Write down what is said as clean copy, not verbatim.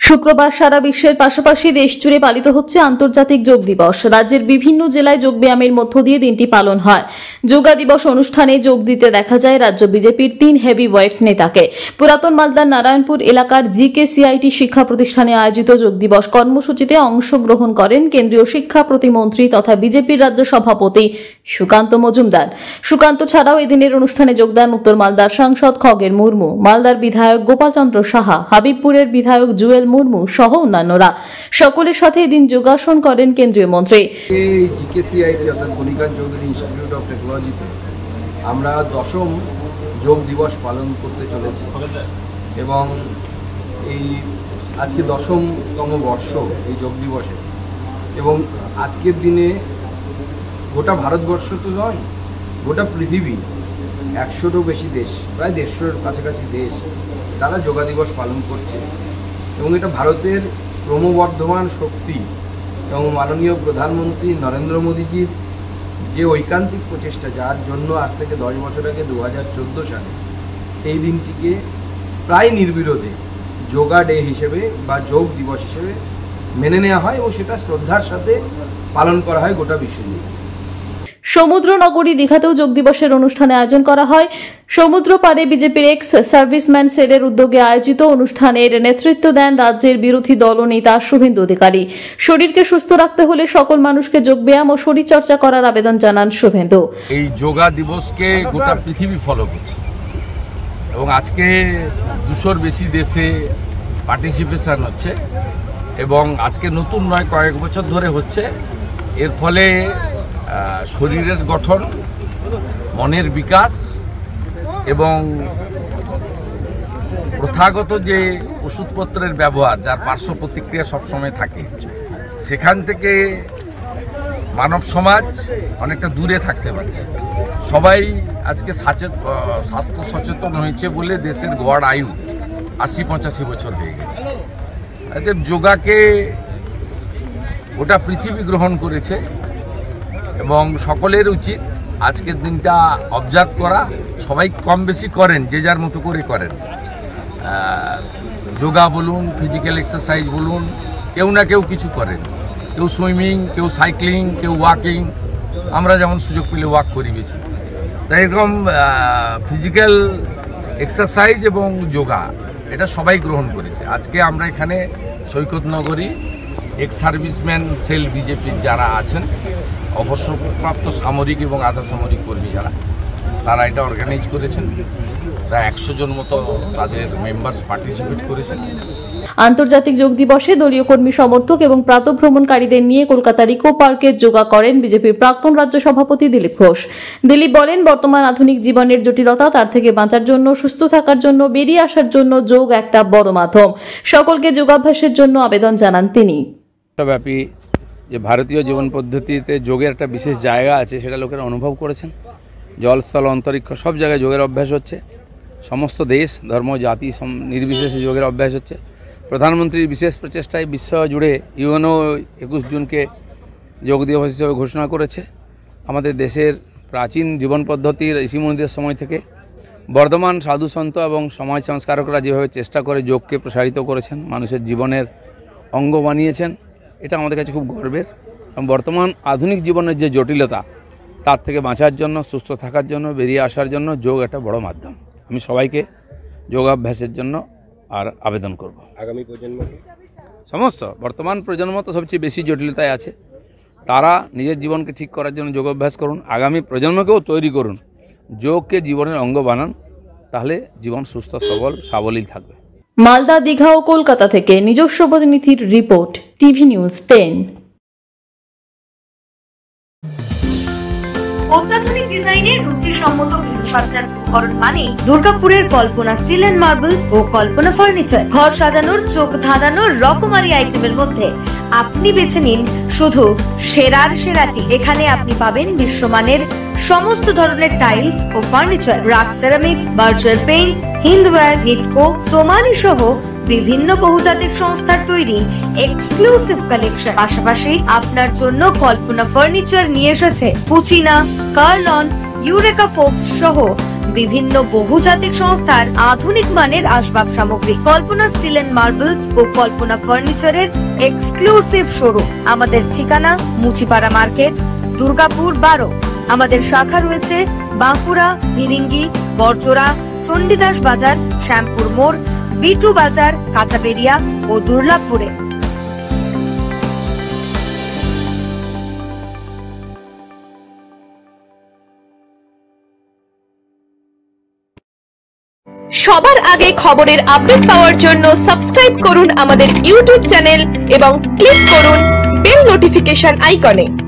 শুক্রবার সারা বিশ্বের পাশাপাশি দেশ জুড়ে পালিত হচ্ছে আন্তর্জাতিক যোগ দিবস। রাজ্যের বিভিন্ন জেলায় যোগ ব্যায়ামের মধ্য দিয়ে দিনটি পালন হয়। যোগা দিবস অনুষ্ঠানে যোগ দিতে দেখা যায় রাজ্য বিজেপির 3 হেভিওয়েট নেতাকে। পুরাতন মালদার নারায়ণপুর এলাকার জিকেসিআইটি শিক্ষা প্রতিষ্ঠানে আয়োজিত যোগ দিবস কর্মসূচিতে অংশগ্রহণ করেন কেন্দ্রীয় শিক্ষা প্রতিমন্ত্রী তথা বিজেপির রাজ্য সভাপতি সুকান্ত মজুমদার। সুকান্ত ছাড়াও এদিনের অনুষ্ঠানে যোগদান উত্তর মালদার সাংসদ খগেন মুর্মু, মালদার বিধায়ক গোপাল চন্দ্র সাহা, হাবিবপুরের বিধায়ক জুয়েল মুর্মু সহ অন্যান্যরা। সকলের সাথে এদিন যোগাসন করেন কেন্দ্রীয় মন্ত্রী। জিকেসিআইটি অর্থাৎ গণিকান্ত চৌধুরী ইনস্টিটিউট অফ টেকনোলজিতে আমরা 10ম যোগ দিবস পালন করতে চলেছি এবং এই আজকে 10তম বর্ষ এই যোগ দিবসে এবং আজকের দিনে গোটা ভারতবর্ষ তো নয়, গোটা পৃথিবী 100রও বেশি দেশ, প্রায় 150-র কাছাকাছি দেশ তারা যোগা দিবস পালন করছে এবং এটা ভারতের ক্রমবর্ধমান শক্তি এবং মাননীয় প্রধানমন্ত্রী নরেন্দ্র মোদীজির যে ঐকান্তিক প্রচেষ্টা, যার জন্য আজ থেকে 10 বছর আগে 2014 সালে এই দিনটিকে প্রায় নির্বিরোধে যোগা ডে হিসেবে বা যোগ দিবস হিসেবে মেনে নেওয়া হয় এবং সেটা শ্রদ্ধার সাথে পালন করা হয় গোটা বিশ্বজুড়ে। সমুদ্র নগরী দীঘাতেও যোগ দিবসের অনুষ্ঠানে আয়োজন করা হয়। সমুদ্র পাড়ে বিজেপির এক্স সার্ভিসম্যান সেলের উদ্যোগে আয়োজিত অনুষ্ঠানের নেতৃত্ব দেন রাজ্যের বিরোধী দলনেতা শুভেন্দু অধিকারী। শরীরকে সুস্থ রাখতে হলে সকল মানুষকে যোগব্যায়াম ও শরীরচর্চা করার আবেদন জানান শুভেন্দু। এই যোগা দিবসকে গোটা পৃথিবী ফলো করছে এবং আজকে 200-র বেশি দেশে পার্টিসিপেশন হচ্ছে এবং আজকে নতুন নয়, কয়েক বছর ধরে হচ্ছে। এর ফলে শরীরের গঠন, মনের বিকাশ এবং প্রথাগত যে ওষুধপত্রের ব্যবহার, যার পার্শ্ব প্রতিক্রিয়া সবসময় থাকে, সেখান থেকে মানব সমাজ অনেকটা দূরে থাকতে পারছে। সবাই আজকে স্বাস্থ্য সচেতন হয়েছে বলে দেশের গড় আয়ু 80-85 বছর হয়ে গেছে। এতে যোগাকে গোটা পৃথিবী গ্রহণ করেছে এবং সকলের উচিত আজকের দিনটা অবজার্ভ করা। সবাই কম বেশি করেন, যে যার মতো করে করেন। যোগা বলুন, ফিজিক্যাল এক্সারসাইজ বলুন, কেউ না কেউ কিছু করেন। কেউ সুইমিং, কেউ সাইক্লিং, কেউ ওয়াকিং। আমরা যেমন সুযোগ পেলে ওয়াক করি বেশি, তাই এরকম ফিজিক্যাল এক্সারসাইজ এবং যোগা এটা সবাই গ্রহণ করেছে। আজকে আমরা এখানে সৈকত নগরী এক্স সার্ভিসম্যান সেল বিজেপির যারা আছেন, অবসরপ্রাপ্ত সামরিক এবং আধা সামরিক কর্মী যারা, তারা এটা অর্গানাইজ করেছেন। প্রায় 100 জন মতো তাদের মেম্বার্স পার্টিসিপেট করেছেন। আন্তর্জাতিক যোগ দিবসে দলীয় কর্মী সমর্থক এবং প্রাতঃভ্রমণকারীদের নিয়ে কলকাতার ইকো পার্কে যোগা করেন বিজেপির প্রাক্তন রাজ্য সভাপতি দিলীপ ঘোষ। দিলীপ বলেন, বর্তমান আধুনিক জীবনের জটিলতা, তার থেকে বাঁচার জন্য, সুস্থ থাকার জন্য, বেরিয়ে আসার জন্য যোগ একটা বড় মাধ্যম। সকলকে যোগাভ্যাসের জন্য আবেদন জানান তিনি। ব্যাপী যে ভারতীয় জীবন পদ্ধতিতে যোগের একটা বিশেষ জায়গা আছে, সেটা লোকেরা অনুভব করেছেন। জল, স্থল, অন্তরিক্ষ সব জায়গায় যোগের অভ্যাস হচ্ছে। সমস্ত দেশ, ধর্ম, জাতি নির্বিশেষে যোগের অভ্যাস হচ্ছে। প্রধানমন্ত্রীর বিশেষ প্রচেষ্টায় বিশ্ব জুড়ে ইউএনও 21 জুনকে যোগ দিবস হিসেবে ঘোষণা করেছে। আমাদের দেশের প্রাচীন জীবন পদ্ধতির ঋষিমুনিদের সময় থেকে বর্তমান সাধু সন্ত এবং সমাজ সংস্কারকরা যেভাবে চেষ্টা করে যোগকে প্রসারিত করেছেন, মানুষের জীবনের অঙ্গ বানিয়েছেন, এটা আমাদের কাছে খুব গর্বের। এবং বর্তমান আধুনিক জীবনের যে জটিলতা, তার থেকে বাঁচার জন্য, সুস্থ থাকার জন্য, বেরিয়ে আসার জন্য যোগ একটা বড় মাধ্যম। আমি সবাইকে যোগাভ্যাসের জন্য আর আবেদন করব। আগামী প্রজন্মকে, সমস্ত বর্তমান প্রজন্ম তো সবচেয়ে বেশি জটিলতায় আছে, তারা নিজের জীবনকে ঠিক করার জন্য যোগাভ্যাস করুন। আগামী প্রজন্মকেও তৈরি করুন, যোগকে জীবনের অঙ্গ বানান, তাহলে জীবন সুস্থ, সবল, সাবলীল থাকবে। মালদা, দীঘা ও কলকাতা থেকে নিজস্ব প্রতিনিধির রিপোর্ট, টিভি নিউজ 10। অত্যাধুনিক ডিজাইনের রুচিসম্মত গৃহসজ্জার উপকরণ মানে দুর্গাপুরের কল্পনা স্টিল এন্ড মার্বেলস ও কল্পনা ফার্নিচার। ঘর সাজানোর, চোখ ধাঁধানোর রকমারি আইটেমের মধ্যে আপনি বেছে নিন শুধু সেরার সেরাটি। এখানে আপনি পাবেন বিশ্বমানের সমস্ত ধরনের টাইলস ও furniture, RAK ceramics, Berger paints, Hindware, Nitco, Somany সহ বিভিন্ন বহুজাতিক সংস্থার তৈরি এক্সক্লুসিভ কালেকশন। পাশাপাশি আপনার জন্য কল্পনা ফার্নিচার নিয়ে এসেছে পুচিনা, কার্লন, ইউরেকা ফোকস সহ বিভিন্ন বহুজাতিক সংস্থার আধুনিক মানের আসবাব সামগ্রী। কল্পনা স্টিল এন্ড মার্বেলস ও কল্পনা ফার্নিচারের এক্সক্লুসিভ শোরুম। আমাদের ঠিকানা মুচিপাড়া মার্কেট, দুর্গাপুর 12। আমাদের শাখা রয়েছে বাঁকুড়া, ফিরিঙ্গি, বড়জোড়া, চণ্ডীদাস বাজার, শ্যামপুর মোড়, বিটু বাজার, কাঁচাবেড়িয়া ও দুর্লাভপুরে। সবার আগে খবরের আপডেট পাওয়ার জন্য সাবস্ক্রাইব করুন আমাদের ইউটিউব চ্যানেল এবং ক্লিক করুন বেল নোটিফিকেশন আইকনে।